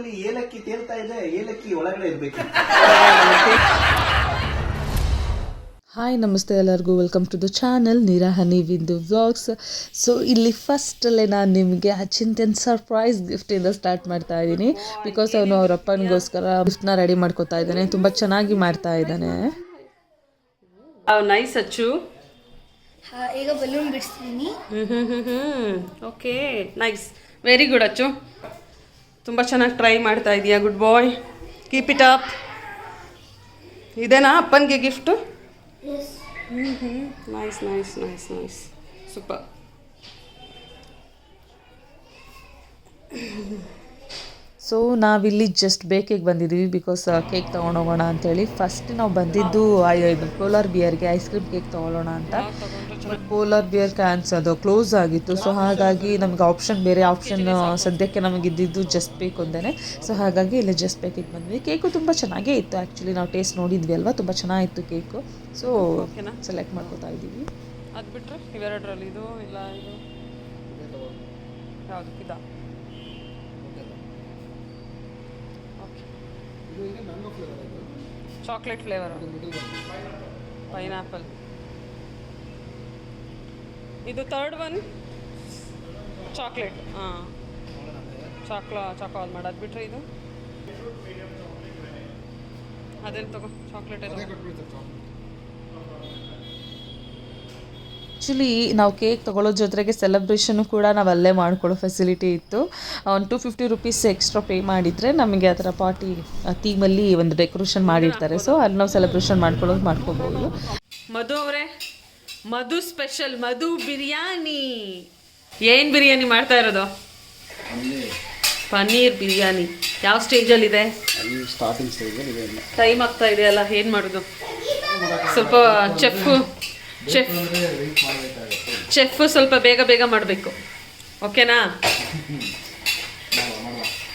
ತುಪ್ಪದಲ್ಲಿ ಏಲಕ್ಕಿ ತೇಲ್ತಾ ಇದೆ, ಏಲಕ್ಕಿ ಒಳಗಡೆ ಇರ್ಬೇಕು. ಹಾಯ್ ನಮಸ್ತೆ ಎಲ್ಲರಿಗೂ, welcome to the channel Neera Honey Vindu vlogs. So ಇಲ್ಲಿ ಫಸ್ಟಲ್ಲೇ ನಾನು ನಿಮಗೆ ಅಚಿಂತ್ಯನ್ ಸರ್ಪ್ರೈಸ್ ಗಿಫ್ಟಿಂದ ಸ್ಟಾರ್ಟ್ ಮಾಡ್ತಾ ಇದ್ದೀನಿ. ಬಿಕಾಸ್ ಅವನು ಅವ್ರ ಅಪ್ಪನಿಗೋಸ್ಕರ ಗಿಫ್ಟ್ನ ರೆಡಿ ಮಾಡ್ಕೋತಾ ಇದ್ದಾನೆ. ತುಂಬ ಚೆನ್ನಾಗಿ ಮಾಡ್ತಾ ಇದ್ದಾನೆ. ನೈಸ್ ಅಚ್ಚು. ಈಗ ಬಲೂನ್ ಬಿಡಿಸ್ತೀನಿ. Okay nice, very good Achchu, ತುಂಬ ಚೆನ್ನಾಗಿ ಟ್ರೈ ಮಾಡ್ತಾ ಇದೀಯಾ. Good boy, keep it up. ಇದೇನಾ ಅಪ್ಪನಿಗೆ gift? Nice nice nice nice, super. So ನಾವಿಲ್ಲಿ ಜಸ್ಟ್ ಬೇಕಿಗೆ ಬಂದಿದ್ದೀವಿ ಬಿಕಾಸ್ ಕೇಕ್ ತೊಗೊಂಡೋಗೋಣ ಅಂತೇಳಿ. ಫಸ್ಟ್ ನಾವು ಬಂದಿದ್ದು ಇದು ಪೋಲಾರ್ ಬಿಯರ್ಗೆ ಐಸ್ ಕ್ರೀಮ್ ಕೇಕ್ ತೊಗೊಳ್ಳೋಣ ಅಂತ. ಬಟ್ ಪೋಲಾರ್ ಬಿಯರ್ ಅದು ಕ್ಲೋಸ್ ಆಗಿತ್ತು. ಸೊ ಹಾಗಾಗಿ ನಮಗೆ ಬೇರೆ ಆಪ್ಷನ್ ಸದ್ಯಕ್ಕೆ ನಮಗೆ ಇದ್ದಿದ್ದು ಜಸ್ಟ್ ಬೇಕು ಅಂದೇ. ಸೊ ಹಾಗಾಗಿ ಇಲ್ಲಿ ಜಸ್ಟ್ ಬೇಕಿಗೆ ಬಂದ್ವಿ. ಕೇಕು ತುಂಬ ಚೆನ್ನಾಗೇ ಇತ್ತು ಆ್ಯಕ್ಚುಲಿ, ನಾವು ಟೇಸ್ಟ್ ನೋಡಿದ್ವಿ ಅಲ್ವಾ, ತುಂಬ ಚೆನ್ನಾಗಿತ್ತು ಕೇಕು. ಸೊ ಸೆಲೆಕ್ಟ್ ಮಾಡ್ಕೋತಾ ಇದ್ದೀವಿ. ಅದು ಬಿಟ್ಟರೆ ಇವೆರಡರಲ್ಲಿ ಇದು ಇಲ್ಲ, ಇದು ಯಾವುದು ಇದಾ? Chocolate flavour, pineapple. ಇದು ಥರ್ಡ್ ಒನ್ ಚಾಕ್ಲೇಟ್. ಹಾಂ, ಚಾಕಾಲ್ ಮಾಡೋದು ಬಿಟ್ಟರೆ ಇದು ಅದೇನು ತಗೋ, ಚಾಕ್ಲೇಟ್ ಎಲ್ಲ. ಆ್ಯಕ್ಚುಲಿ ನಾವು ಕೇಕ್ ತೊಗೊಳ್ಳೋ ಜೊತೆಗೆ ಸೆಲೆಬ್ರೇಷನ್ನು ಕೂಡ ನಾವು ಅಲ್ಲೇ ಮಾಡ್ಕೊಳ್ಳೋ ಫೆಸಿಲಿಟಿ ಇತ್ತು. ಒಂದು 250 ರುಪೀಸ್ ಎಕ್ಸ್ಟ್ರಾ ಪೇ ಮಾಡಿದರೆ ನಮಗೆ ಆ ಥರ ಪಾರ್ಟಿ ಥೀಮಲ್ಲಿ ಒಂದು ಡೆಕೋರೇಷನ್ ಮಾಡಿರ್ತಾರೆ. ಸೊ ಅಲ್ಲಿ ನಾವು ಸೆಲೆಬ್ರೇಷನ್ ಮಾಡ್ಕೋಬೋದು. ಮಧು ಅವರೇ, ಮಧು ಸ್ಪೆಷಲ್ ಮಧು ಬಿರಿಯಾನಿ. ಏನು ಬಿರಿಯಾನಿ ಮಾಡ್ತಾ ಇರೋದು? ಪನ್ನೀರ್ ಬಿರಿಯಾನಿ. ಯಾವ ಸ್ಟೇಜಲ್ಲಿದೆ? ಸ್ಟಾರ್ಟಿಂಗ್ ಸ್ಟೇಜಲ್ಲಿ ಇದೆ. ಟೈಮ್ ಆಗ್ತಾ ಇದೆಯಲ್ಲ, ಏನು ಮಾಡೋದು? ಸ್ವಲ್ಪ ಚೆಫ್ ಸ್ವಲ್ಪ ಬೇಗ ಬೇಗ ಮಾಡಬೇಕು. ಓಕೆನಾ?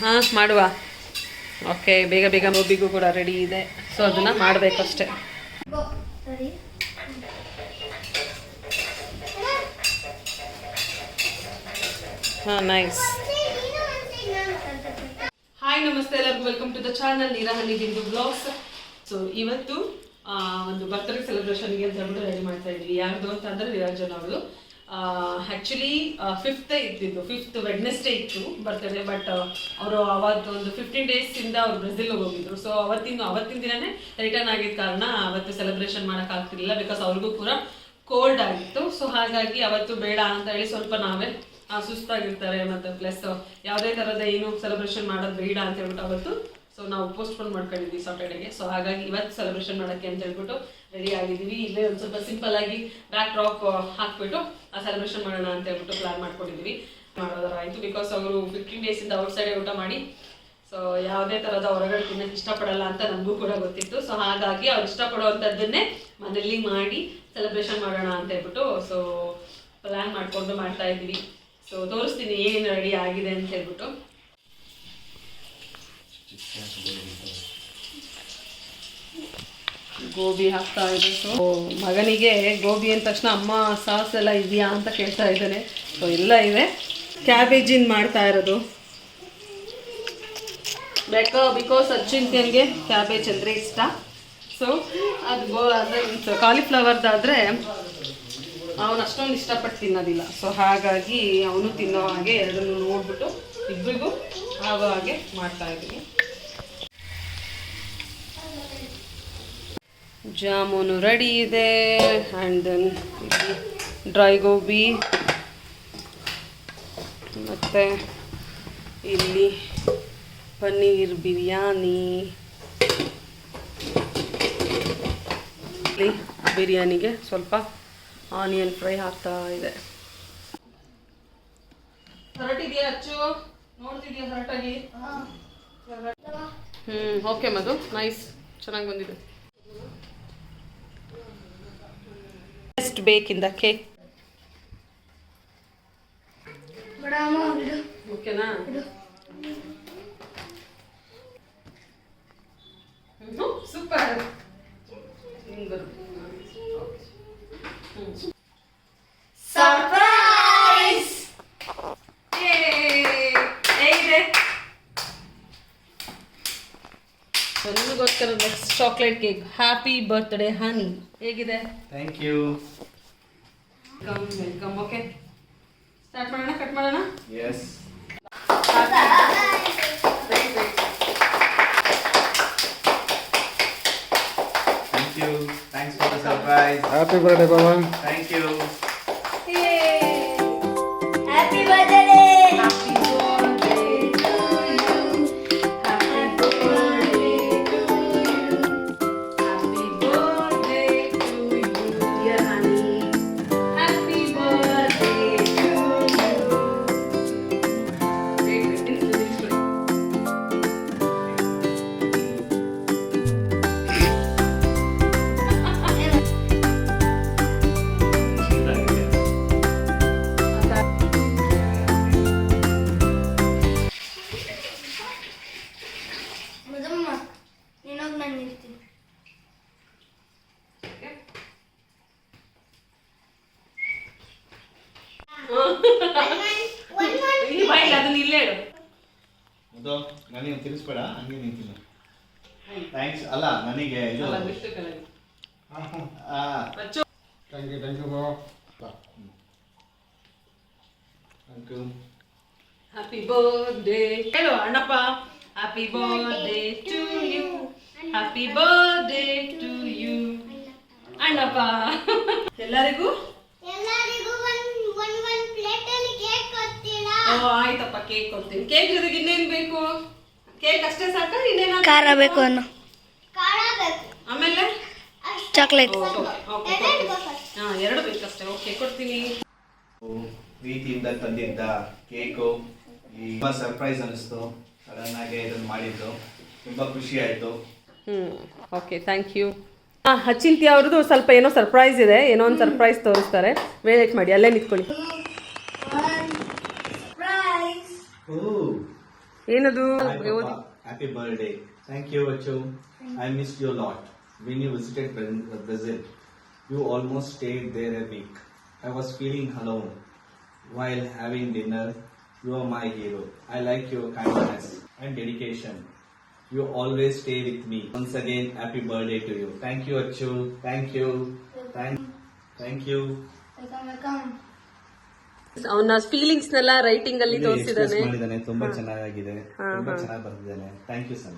ಹಾಂ, ಮಾಡುವ. ಓಕೆ, ಬೇಗ ಬೇಗ ಗೋಬಿಗೂ ಕೂಡ ರೆಡಿ ಇದೆ. ಸೊ ಅದನ್ನು ಮಾಡಬೇಕಷ್ಟೆ. ಹಾಂ, ನೈಸ್. ಹಾಯ್ ನಮಸ್ತೆ ಎಲ್ಲರಿಗೂ, welcome to the channel Neera Honey Vindu vlogs. So ಇವತ್ತು ಒಂದು ಬರ್ತ್ಡೇ ಸೆಲೆಬ್ರೇಷನ್ಗೆ ಅಂತ ಹೇಳ್ಬಿಟ್ಟು ರೆಡಿ ಮಾಡ್ತಾ ಇದ್ವಿ. ಯಾರ್ದು ಅಂತಂದರೆ ನಿರಂಜನ್ ಅವಳು. ಆ್ಯಕ್ಚುಲಿ 5th ಇದ್ದಿದ್ದು, 5th ವೆಡ್ನೆಸ್ಡೇ ಇತ್ತು ಬರ್ತ್ಡೇ. ಬಟ್ ಅವರು ಅವತ್ತು ಒಂದು 15 ಡೇಸಿಂದ ಅವ್ರು ಬ್ರೆಜಿಲ್ಗೆ ಹೋಗಿದ್ರು. ಸೊ ಅವತ್ತಿನ ದಿನನೇ ರಿಟರ್ನ್ ಆಗಿದ್ದ ಕಾರಣ ಅವತ್ತು ಸೆಲೆಬ್ರೇಷನ್ ಮಾಡೋಕ್ಕಾಗ್ತಿರ್ಲಿಲ್ಲ. ಬಿಕಾಸ್ ಅವ್ರಿಗೂ ಕೂಡ ಕೋಲ್ಡ್ ಆಗಿತ್ತು. ಸೊ ಹಾಗಾಗಿ ಅವತ್ತು ಬೇಡ ಅಂತ ಹೇಳಿ ಸ್ವಲ್ಪ ನಾವೇ ಸುಸ್ತಾಗಿರ್ತಾರೆ, ಮತ್ತು ಪ್ಲಸ್ ಯಾವುದೇ ಥರದ ಏನು ಸೆಲೆಬ್ರೇಷನ್ ಮಾಡೋದು ಬೇಡ ಅಂತ ಹೇಳ್ಬಿಟ್ಟು ಅವತ್ತು ಸೊ ನಾವು ಪೋಸ್ಟ್ಪೋನ್ ಮಾಡ್ಕೊಂಡಿದ್ವಿ ಸಾಟರ್ಡೆಗೆ. ಸೊ ಹಾಗಾಗಿ ಇವತ್ತು ಸೆಲೆಬ್ರೇಷನ್ ಮಾಡೋಕ್ಕೆ ಅಂತ ಹೇಳ್ಬಿಟ್ಟು ರೆಡಿ ಆಗಿದ್ದೀವಿ. ಇಲ್ಲೇ ಒಂದು ಸ್ವಲ್ಪ ಸಿಂಪಲ್ ಆಗಿ ಬ್ಯಾಕ್ ಡ್ರಾಪ್ ಹಾಕ್ಬಿಟ್ಟು ಆ ಸೆಲೆಬ್ರೇಷನ್ ಮಾಡೋಣ ಅಂತ ಹೇಳ್ಬಿಟ್ಟು ಪ್ಲಾನ್ ಮಾಡ್ಕೊಂಡಿದ್ವಿ. ಮಾಡೋದಾರಾಯಿತು. ಬಿಕಾಸ್ ಅವರು 15 ಡೇಸಿಂದ ಔಟ್ ಸೈಡೇ ಊಟ ಮಾಡಿ ಸೊ ಯಾವುದೇ ಥರದ ಹೊರಗಡೆ ತಿನ್ನೋಕ್ಕೆ ಇಷ್ಟಪಡಲ್ಲ ಅಂತ ನಮಗೂ ಕೂಡ ಗೊತ್ತಿತ್ತು. ಸೊ ಹಾಗಾಗಿ ಅವ್ರು ಇಷ್ಟಪಡುವಂಥದ್ದನ್ನೇ ಮನೇಲಿ ಮಾಡಿ ಸೆಲೆಬ್ರೇಷನ್ ಮಾಡೋಣ ಅಂತ ಹೇಳ್ಬಿಟ್ಟು ಸೊ ಪ್ಲ್ಯಾನ್ ಮಾಡಿಕೊಂಡು ಮಾಡ್ತಾ ಇದ್ದೀವಿ. ಸೊ ತೋರಿಸ್ತೀನಿ ಏನು ರೆಡಿ ಆಗಿದೆ ಅಂತ ಹೇಳ್ಬಿಟ್ಟು. ಗೋಬಿ ಹಾಕ್ತಾ ಇದೆ. ಸೊ ಮಗನಿಗೆ ಗೋಬಿ ಅಂದ ತಕ್ಷಣ ಅಮ್ಮ ಸಾಸ್ ಎಲ್ಲ ಇದೆಯಾ ಅಂತ ಕೇಳ್ತಾ ಇದ್ದಾನೆ. ಸೊ ಎಲ್ಲ ಇದೆ. ಕ್ಯಾಬೇಜಿನ ಮಾಡ್ತಾ ಇರೋದು ಬಿಕಾಸ್ ಅಚ್ಚಿಂತ್ಯನ್ಗೆ ಕ್ಯಾಬೇಜ್ ಅಂದರೆ ಇಷ್ಟ. ಸೊ ಅದು ಅಂದರೆ ಕಾಲಿಫ್ಲವರ್ದಾದರೆ ಅವನು ಅಷ್ಟೊಂದು ಇಷ್ಟಪಟ್ಟು ತಿನ್ನೋದಿಲ್ಲ. ಸೊ ಹಾಗಾಗಿ ಅವನು ತಿನ್ನೋ ಹಾಗೆ ಎರಡನ್ನೂ ನೋಡ್ಬಿಟ್ಟು ಇಬ್ಬರಿಗೂ ಆಗೋ ಹಾಗೆ ಮಾಡ್ತಾ ಇದ್ದೀನಿ. ಜಾಮೂನು ರೆಡಿ ಇದೆ. ಆ್ಯಂಡ್ ದೆನ್ ಡ್ರೈ ಗೋಬಿ, ಮತ್ತು ಇಲ್ಲಿ ಪನ್ನೀರ್ ಬಿರಿಯಾನಿ. ಇಲ್ಲಿ ಬಿರಿಯಾನಿಗೆ ಸ್ವಲ್ಪ ಆನಿಯನ್ ಫ್ರೈ ಹಾಕ್ತಾ ಇದೆ. ಹೊರಟಿದೆಯಾ ಅಚ್ಚು? ನೋಡ್ತಿದ್ಯಾ ಹೊರಟಾಗಿ? ಓಕೆ ಮಧು, ನೈಸ್, ಚೆನ್ನಾಗಿ ಬಂದಿದೆ. ಎಷ್ಟು ಬೇಕಿಂದ ಕೇಕ್ ಓಕೆನಾ? ಸೂಪರ್. ಸರ್ಪ್ರೈಸ್! ಹೇಗಿದೆ? ನಿಮಗೋಸ್ಕರ next chocolate cake. Happy birthday Honey. ಹೇಗಿದೆ? Thank you. Welcome. Okay, start ಮಾಡೋಣ. ಕಟ್ ಮಾಡೋಣ. Yes. Thank you. Thanks for the surprise. Happy birthday ಬಾಬಾ. Thank you. Happy birthday. ಮದಮ್ಮ ನೀನೋಗಿ ನಾನು ನಿಲ್ತೀನಿ. ಅದನ್ನ ಇಲ್ಲೇ ಇಡು. ಅದು ನನಗೆ ತಿರ್ಸ್ಬೇಡ, ಹಂಗೆ ನಿಂತಿಲ್ಲ. ಥ್ಯಾಂಕ್ಸ್. ಅಲ್ಲ ನನಗೆ ಇದು ಥ್ಯಾಂಕ್ ಯು ಬಾಬಾ. Thank you. ಹ್ಯಾಪಿ ಬರ್ತ್ಡೇ ಹೇಳು Annappa. Happy birthday to you. Happy birthday to you Annappa. ಎಲ್ಲರಿಗೂ ಆಯ್ತಪ್ಪ, ಕೇಕ್ ಕೊಡ್ತೀನಿ. ಕೇಕ್ ಜೊತೆಗೆ ಇನ್ನೇನು ಬೇಕು? ಕೇಕ್ ಅಷ್ಟೇ ಸಾಕ? ಇನ್ನೇನ ಖಾರ ಬೇಕು ಅನ್ನೋ. ಆಮೇಲೆ ಚಾಕ್ಲೇಟ್. ಹಾ, ಎರಡು ಬೇಕಷ್ಟೇ. ಓಕೆ, ಕೊಡ್ತೀನಿ. ಪ್ರೀತಿಯಿಂದ ತಂದಿದ್ದ ಕೇಕು ತುಂಬಾ ಸರ್ಪ್ರೈಸ್ ಅನಿಸ್ತು. ಸಡನ್ ಆಗಿ ಇದನ್ನ ಮಾಡಿದ್ದು ತುಂಬಾ ಖುಷಿ ಆಯ್ತು. Okay, thank you. ಅಚಿಂತ್ಯ ಅವ್ರದ್ದು ಸ್ವಲ್ಪ ಏನೋ ಸರ್ಪ್ರೈಸ್ ಇದೆ. ಏನೋ ಒಂದು ಸರ್ಪ್ರೈಸ್ ತೋರಿಸ್ತಾರೆ. ವೇಟ್ ಮಾಡಿ, ಅಲ್ಲೇ ನಿಂತ್ಕೊಳ್ಳಿ. ಏನದು? Happy birthday. Thank you Achchu. I miss you lot. When you visited Brazil, you almost stayed there a week. I was feeling alone while having dinner. You are my hero. I like your kindness and dedication. You always stay with me. Once again, happy birthday to you. Thank you, Achu. Thank you. Thank you. ಅವನ ಫೀಲಿಂಗ್ಸ್ ನೆಲ್ಲ writing ಅಲ್ಲಿ ತೋರಿಸಿದಾನೆ. ತುಂಬಾ ಚೆನ್ನಾಗಿದೆ. ತುಂಬಾ ಚೆನ್ನಾಗಿ ಬರ್ತಿದ್ದಾನೆ. Thank you sir.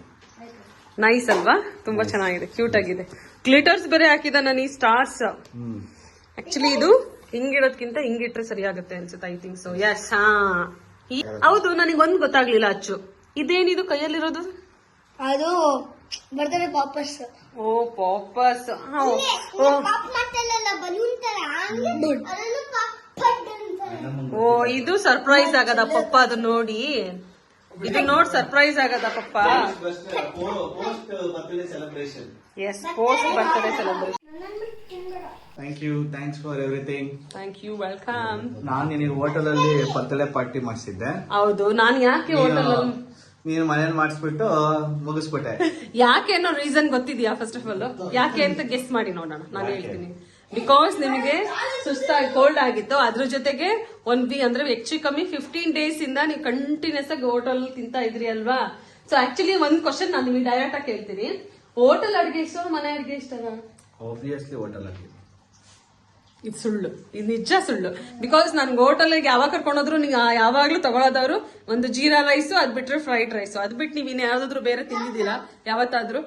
ನೈಸ್ ಅಲ್ವಾ? ತುಂಬಾ ಚೆನ್ನಾಗಿದೆ, ಕ್ಯೂಟ್ ಆಗಿದೆ. ಗ್ಲಿಟರ್ಸ್ ಬೇರೆ ಹಾಕಿದಾನ. ಈ ಸ್ಟಾರ್ಸ್ ಆಕ್ಚುಲಿ ಇದು ಹಿಂಗಿಡೋದ್ಕಿಂತ ಹಿಂಗಿಟ್ರೆ ಸರಿಯಾಗುತ್ತೆ ಅನ್ಸುತ್ತೆ. I think so. ಯಸ್. ಹೌದು, ನನಗೆ ಒಂದ್ ಗೊತ್ತಾಗ್ಲಿಲ್ಲ ಅಚ್ಚು. ಇದೇನಿದು ಕೈಯಲ್ಲಿರೋದು? ಅದು ಬರ್ತಾರೆ ಪಾಪರ್ಸ್. ಓ, ಪಾಪರ್ಸ್. ಓ, ಇದು ಸರ್ಪ್ರೈಸ್ ಆಗದ ಪಪ್ಪ. ಅದು ನೋಡಿ, ಇದು ನೋಡಿ ಸರ್ಪ್ರೈಸ್ ಆಗದ ಪಪ್ಪ. Post birthday celebration. Yes, post birthday celebration. Thank you. Thanks for everything. Thank you. Welcome. ನಾನು ನಿನಗೆ ಹೋಟೆಲ್ ಅಲ್ಲಿ ಬರ್ತ್ಡೇ ಪಾರ್ಟಿ ಮಾಡಿಸಿದ್ದೆ. ಹೌದು, ನಾನು ಯಾಕೆ ಹೋಟೆಲ್ ನೀನು ಮನೇಲಿ ಮಾಡಿಸ್ಬಿಟ್ಟು ಮುಗಿಸ್ಬಿಟ್ಟೆ. ಯಾಕೆ ಅನ್ನೋ ರೀಸನ್ ಗೊತ್ತಿದ್ಯಾ? ಫಸ್ಟ್ ಆಫ್ ಆಲ್ ಯಾಕೆ ಅಂತ ಗೆಸ್ ಮಾಡಿ ನೋಡೋಣ. ನಾನು ಹೇಳ್ತೀನಿ. ಬಿಕಾಸ್ ನಿಮಗೆ ಸುಸ್ತಾಗಿ ಕೋಲ್ಡ್ ಆಗಿತ್ತು. ಅದ್ರ ಜೊತೆಗೆ ಅಂದ್ರೆ ಹೆಚ್ಚು ಕಮ್ಮಿ 15 ಡೇಸ್ ಇಂದ ನೀವು ಕಂಟಿನ್ಯೂಸ್ ಆಗಿ ಹೋಟೆಲ್ ತಿಂತಾ ಇದ್ರಿ ಅಲ್ವಾ? ಸೊ ಆಕ್ಚುಲಿ ಒಂದ್ ಕ್ವಶನ್ ನಾನು ನಿಮಗೆ ಡೈರೆಕ್ಟ್ ಆಗಿ ಕೇಳ್ತೀನಿ. ಹೋಟೆಲ್ ಅಡ್ಗೆ ಇಷ್ಟ, ಮನೆ ಅಡ್ಗೆ ಇಷ್ಟನಾ? ಆಬ್ವಿಯಸ್ಲಿ ಹೋಟೆಲ್ ಅಲ್ಲಿ. ಇದು ಸುಳ್ಳು, ಇದು ನಿಜ ಸುಳ್ಳು. ಬಿಕಾಸ್ ನನ್ಗೆ ಹೋಟೆಲ್ಗೆ ಯಾವಾಗ ಕರ್ಕೊಂಡೋದ್ರು ನೀವು ಯಾವಾಗ್ಲೂ ತಗೊಳೋದವ್ರು ಒಂದು ಜೀರಾ ರೈಸು, ಅದ್ ಬಿಟ್ರೆ ಫ್ರೈಡ್ ರೈಸು. ಅದ್ ಬಿಟ್ಟು ನೀವು ಇನ್ನು ಯಾವ್ದಾದ್ರು ಬೇರೆ ತಿಂದಿದ್ದೀರಾ ಯಾವತ್ತಾದ್ರೂ?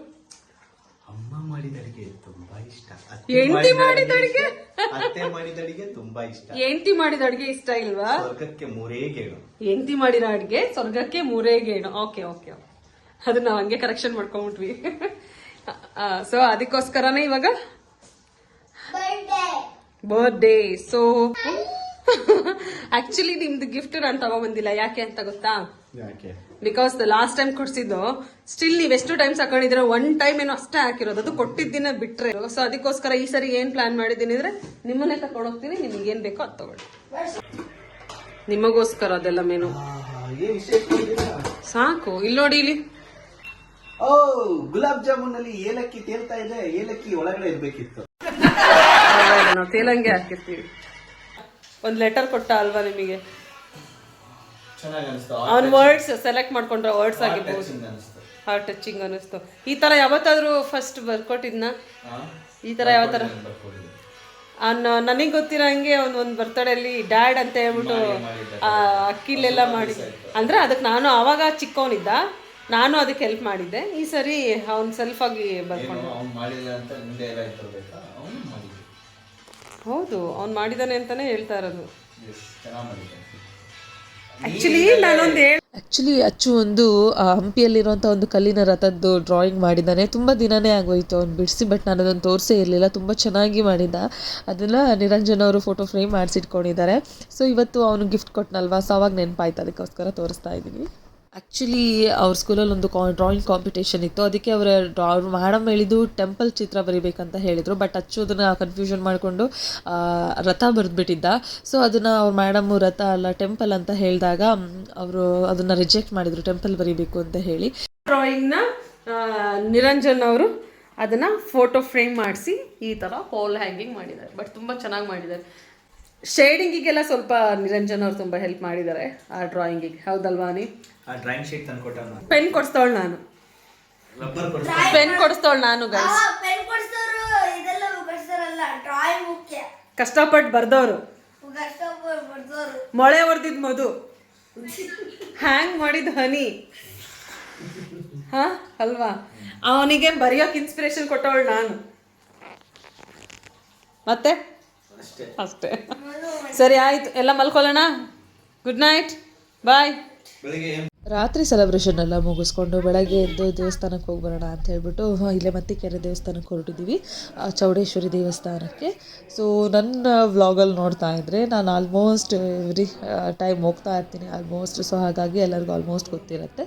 ಅಮ್ಮ ಮಾಡಿದ ಅಡಿಗೆ ತುಂಬಾ ಇಷ್ಟ. ಹೆಂಡತಿ ಮಾಡಿದ ಅಡಿಗೆ, ಅತ್ತೆ ಮಾಡಿದ ಅಡಿಗೆ ತುಂಬಾ ಇಷ್ಟ. ಹೆಂಡತಿ ಮಾಡಿದ ಅಡಿಗೆ ಇಷ್ಟ ಇಲ್ವಾ? ಸ್ವರ್ಗಕ್ಕೆ ಮೂರೇ ಗೇಣು. ಹೆಂಡತಿ ಮಾಡಿದ ಅಡಿಗೆ ಸ್ವರ್ಗಕ್ಕೆ ಮೂರೇ ಗೇಣು. ಓಕೆ ಓಕೆ, ಅದನ್ನ ನಾವು ಹಂಗೆ ಕರೆಕ್ಷನ್ ಮಾಡ್ಕೊಂಡ್ಬಿಟ್ವಿ. ಸೊ ಅದಕ್ಕೋಸ್ಕರನೇ ಇವಾಗ ಬರ್ಡೇ. ಸೊ ಆಕ್ಚುಲಿ ನಿಮ್ದು ಗಿಫ್ಟ್ ನಾನು ತಗೊಂಡ್ಬಂದಿಲ್ಲ. ಯಾಕೆ ಅಂತ ಗೊತ್ತಾ? ಯಾಕೆ? ಬಿಕಾಸ್ ಲಾಸ್ಟ್ ಟೈಮ್ ಕೊಡ್ಸಿದ್ದು ಸ್ಟಿಲ್ ನೀವ್ ಎಷ್ಟು ಟೈಮ್ಸ್ ಹಾಕೊಂಡಿದ್ರೆ ಒನ್ ಟೈಮ್ ಏನೋ ಅಷ್ಟೇ ಹಾಕಿರೋದು, ಅದು ಕೊಟ್ಟಿದ್ದಿನ ಬಿಟ್ರೆ. ಸೊ ಅದಕ್ಕೋಸ್ಕರ ಈ ಸರಿ ಏನ್ ಪ್ಲಾನ್ ಮಾಡಿದೀನಿ ಅಂದ್ರೆ ನಿಮ್ಮನ್ನೇ ತಗೊಂಡ್ ಹೋಗ್ತೀನಿ. ನಿಮ್ಗೆ ಏನ್ ಬೇಕೋ ಅದು ತಗೊಳ್ಳಿ. ನಿಮಗೋಸ್ಕರ ಅದೆಲ್ಲ ಮೆನು ಸಾಕು. ಇಲ್ಲಿ ನೋಡಿ, ಇಲ್ಲಿ ಓ, ಗುಲಾಬ್ ಜಾಮೂನ್ ಅಲ್ಲಿ ಏಲಕ್ಕಿ ತೇಲ್ತಾ ಇದೆ. ಏಲಕ್ಕಿ ಒಳಗಡೆ ಇರ್ಬೇಕಿತ್ತು. ನಾವು ತೇಲಂಗೆ ಹಾಕಿರ್ತೀವಿ. ಒಂದ್ ಲೆಟರ್ ಕೊಟ್ಟ ಅಲ್ವಾ ನಿಮಗೆ? ಚೆನ್ನಾಗಿ ಅನಿಸ್ತು. ಅವ್ನ ವರ್ಡ್ಸ್ ಸೆಲೆಕ್ಟ್ ಮಾಡ್ಕೊಂಡ್ರೆ ವರ್ಡ್ಸ್ ಆಗಿರ್ಬೋದು. ಹಾರ್ಟ್ ಟಚಿಂಗ್ ಅನ್ನಿಸ್ತು. ಈ ಥರ ಯಾವತ್ತಾದರೂ ಫಸ್ಟ್ ಬರ್ಕೊಟ್ಟಿದ್ನ ಈ ಥರ ಯಾವ ಥರ ನನಗೆ ಗೊತ್ತಿರೋ ಹಂಗೆ ಒಂದು ಬರ್ತಡೇಲಿ ಡ್ಯಾಡ್ ಅಂತ ಹೇಳ್ಬಿಟ್ಟು ಅಕ್ಕಿಲೆಲ್ಲ ಮಾಡಿ ಅಂದರೆ ಅದಕ್ಕೆ ನಾನು ಆವಾಗ ಚಿಕ್ಕವನಿದ್ದ, ನಾನು ಅದಕ್ಕೆ ಹೆಲ್ಪ್ ಮಾಡಿದ್ದೆ. ಈ ಸರಿ ಅವ್ನು ಸೆಲ್ಫಾಗಿ ಬರ್ಕೊಂಡು ಹೌದು ಅವ್ನು ಮಾಡಿದ್ದಾನೆ ಅಂತಲೇ ಹೇಳ್ತಾ ಇರೋದು. ಆ್ಯಕ್ಚುಲಿ ಅಚ್ಚು ಒಂದು ಹಂಪಿಯಲ್ಲಿರುವಂಥ ಒಂದು ಕಲ್ಲಿನ ರಥದ್ದು ಡ್ರಾಯಿಂಗ್ ಮಾಡಿದ್ದಾನೆ. ತುಂಬ ದಿನವೇ ಆಗೋಯಿತು ಅವ್ನು ಬಿಡಿಸಿ, ಬಟ್ ನಾನು ಅದನ್ನು ತೋರಿಸೇ ಇರಲಿಲ್ಲ. ತುಂಬ ಚೆನ್ನಾಗಿ ಮಾಡಿದ್ದ. ಅದನ್ನು ನಿರಂಜನ್ ಅವರು ಫೋಟೋ ಫ್ರೇಮ್ ಮಾಡಿಸಿಟ್ಕೊಂಡಿದ್ದಾರೆ. ಸೊ ಇವತ್ತು ಅವನು ಗಿಫ್ಟ್ ಕೊಟ್ಟನಲ್ವಾ, ಸೊ ಅವಾಗ ನೆನಪಾಯ್ತು, ಅದಕ್ಕೋಸ್ಕರ ತೋರಿಸ್ತಾ ಇದ್ದೀನಿ. ಆ್ಯಕ್ಚುಲಿ ಅವ್ರ ಸ್ಕೂಲಲ್ಲಿ ಒಂದು ಡ್ರಾಯಿಂಗ್ ಕಾಂಪಿಟೇಷನ್ ಇತ್ತು. ಅದಕ್ಕೆ ಅವ್ರ ಮೇಡಮ್ ಹೇಳಿದ್ದು ಟೆಂಪಲ್ ಚಿತ್ರ ಬರೀಬೇಕಂತ ಹೇಳಿದರು. ಬಟ್ ಅಚ್ಚು ಅದನ್ನು ಕನ್ಫ್ಯೂಷನ್ ಮಾಡಿಕೊಂಡು ರಥ ಬರೆದ್ಬಿಟ್ಟಿದ್ದ. ಸೊ ಅದನ್ನು ಅವ್ರ ಮೇಡಮು ರಥ ಅಲ್ಲ ಟೆಂಪಲ್ ಅಂತ ಹೇಳಿದಾಗ ಅವರು ಅದನ್ನು ರಿಜೆಕ್ಟ್ ಮಾಡಿದರು, ಟೆಂಪಲ್ ಬರೀಬೇಕು ಅಂತ ಹೇಳಿ. ಡ್ರಾಯಿಂಗ್ನ ನಿರಂಜನ್ ಅವರು ಅದನ್ನು ಫೋಟೋ ಫ್ರೇಮ್ ಮಾಡಿಸಿ ಈ ಥರ ವಾಲ್ ಹ್ಯಾಂಗಿಂಗ್ ಮಾಡಿದ್ದಾರೆ. ಬಟ್ ತುಂಬ ಚೆನ್ನಾಗಿ ಮಾಡಿದ್ದಾರೆ. ಶೇಡಿಂಗಿಗೆಲ್ಲ ಸ್ವಲ್ಪ ನಿರಂಜನ್ ಅವರು ತುಂಬ ಹೆಲ್ಪ್ ಮಾಡಿದ್ದಾರೆ ಆ ಡ್ರಾಯಿಂಗಿಗೆ. ಹೌದಲ್ವಾ ನೀ? ಡ್ರಾಯಿಂಗ್ ಶೀಟ್ ತಂದ್ಕೊಟ್ಟ, ಪೆನ್ ಕೊಡಿಸ್ತವಳು ನಾನು, ಪೆನ್ ಕೊಡಿಸ್ತವಳು ನಾನು. ಗೈಸ್ ಪೆನ್ ಕೊಡ್ಸೋರು ಇದೆಲ್ಲ ಕೊಡ್ಸಾರಲ್ಲ, ಡ್ರಾಯಿಂಗ್ ಮುಖ್ಯ. ಕಷ್ಟಪಟ್ಟು ಬರ್ದವರು, ಮೊಳೆ ಹೊಡೆದಿದ್ ಮಧು, ಹ್ಯಾಂಗ್ ಮಾಡಿದ ಹನಿ, ಹಾ ಅಲ್ವಾ? ಅವನಿಗೆ ಬರೆಯೋಕೆ ಇನ್ಸ್ಪಿರೇಷನ್ ಕೊಟ್ಟವಳು ನಾನು. ಮತ್ತೆ ಅಷ್ಟೇ. ಸರಿ ಆಯ್ತು, ಎಲ್ಲ ಮಲ್ಕೊಳ್ಳೋಣ. ಗುಡ್ ನೈಟ್, ಬಾಯ್. ರಾತ್ರಿ ಸೆಲೆಬ್ರೇಷನ್ ಎಲ್ಲ ಮುಗಿಸ್ಕೊಂಡು ಬೆಳಗ್ಗೆ ಎದ್ದು ದೇವಸ್ಥಾನಕ್ಕೆ ಹೋಗಿ ಬರೋಣ ಅಂತ ಹೇಳ್ಬಿಟ್ಟು ಇಲ್ಲೇ ಮತ್ತಿಕೆರೆ ದೇವಸ್ಥಾನಕ್ಕೆ ಹೊರಟಿದ್ದೀವಿ, ಚೌಡೇಶ್ವರಿ ದೇವಸ್ಥಾನಕ್ಕೆ. ಸೊ ನನ್ನ ವ್ಲಾಗಲ್ಲಿ ನೋಡ್ತಾ ಇದ್ದರೆ ನಾನು ಆಲ್ಮೋಸ್ಟ್ ಎವ್ರಿ ಟೈಮ್ ಹೋಗ್ತಾ ಇರ್ತೀನಿ ಆಲ್ಮೋಸ್ಟ್. ಸೊ ಹಾಗಾಗಿ ಎಲ್ಲರಿಗೂ ಆಲ್ಮೋಸ್ಟ್ ಗೊತ್ತಿರುತ್ತೆ.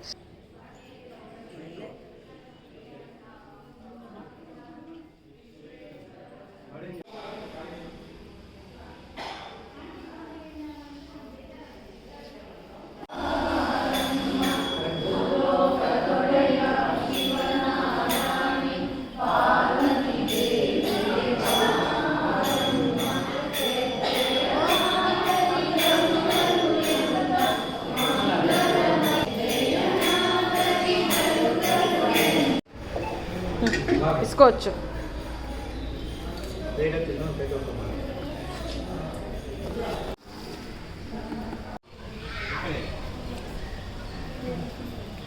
ಇಸ್ಕೋಚು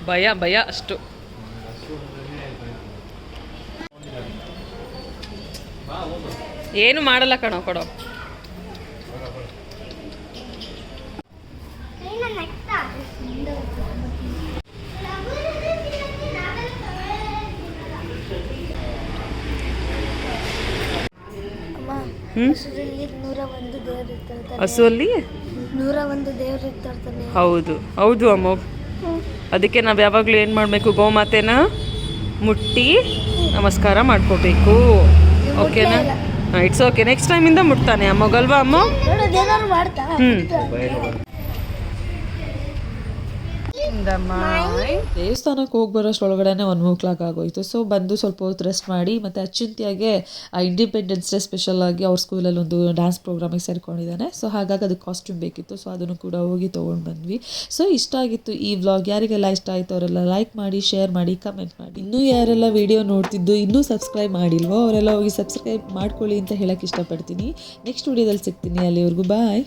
ಭಯ ಅಷ್ಟು. ಏನು ಮಾಡಲ್ಲ ಕಣೋ, ಕೊಡೋ. ಹಸುವಲ್ಲಿ 101 ದೇವ್ರು ಇರ್ತಾರೆ. ಹೌದು ಹೌದು ಅಮ್ಮ. ಅದಕ್ಕೆ ನಾವು ಯಾವಾಗಲೂ ಏನು ಮಾಡಬೇಕು, ಗೋಮಾತೆನ ಮುಟ್ಟಿ ನಮಸ್ಕಾರ ಮಾಡ್ಕೋಬೇಕು. ಓಕೆನಾ? It's okay. ನೆಕ್ಸ್ಟ್ ಟೈಮಿಂದ ಮುಟ್ತಾನೆ ಅಮ್ಮಗಲ್ವಾ ಅಮ್ಮ? ದೇವಸ್ಥಾನಕ್ಕೆ ಹೋಗಿ ಬರೋಷ್ಟೊಳಗಡೆ 1:00 ಆಗೋಯಿತು. ಸೊ ಬಂದು ಸ್ವಲ್ಪ ಹೊತ್ತು ರೆಸ್ಟ್ ಮಾಡಿ, ಮತ್ತು ಅಚ್ಚಿಂತಿಯಾಗೆ ಇಂಡಿಪೆಂಡೆನ್ಸ್ ಡೇ ಸ್ಪೆಷಲ್ ಆಗಿ ಅವ್ರ ಸ್ಕೂಲಲ್ಲಿ ಒಂದು ಡ್ಯಾನ್ಸ್ ಪ್ರೋಗ್ರಾಮಿಗೆ ಸೇರ್ಕೊಂಡಿದ್ದಾನೆ. ಸೊ ಹಾಗಾಗಿ ಅದಕ್ಕೆ ಕಾಸ್ಟ್ಯೂಮ್ ಬೇಕಿತ್ತು. ಸೊ ಅದನ್ನು ಕೂಡ ಹೋಗಿ ತೊಗೊಂಡು ಬಂದ್ವಿ. ಸೊ ಇಷ್ಟ ಆಗಿತ್ತು ಈ ವ್ಲಾಗ್. ಯಾರಿಗೆಲ್ಲ ಇಷ್ಟ ಆಯಿತು ಅವರೆಲ್ಲ ಲೈಕ್ ಮಾಡಿ, ಶೇರ್ ಮಾಡಿ, ಕಮೆಂಟ್ ಮಾಡಿ. ಇನ್ನೂ ಯಾರೆಲ್ಲ ವಿಡಿಯೋ ನೋಡ್ತಿದ್ದು ಇನ್ನೂ ಸಬ್ಸ್ಕ್ರೈಬ್ ಮಾಡಿಲ್ವೋ ಅವರೆಲ್ಲ ಹೋಗಿ ಸಬ್ಸ್ಕ್ರೈಬ್ ಮಾಡ್ಕೊಳ್ಳಿ ಅಂತ ಹೇಳಕ್ಕೆ ಇಷ್ಟಪಡ್ತೀನಿ. ನೆಕ್ಸ್ಟ್ ವಿಡಿಯೋದಲ್ಲಿ ಸಿಗ್ತೀನಿ. ಅಲ್ಲಿವರೆಗೂ ಬಾಯ್.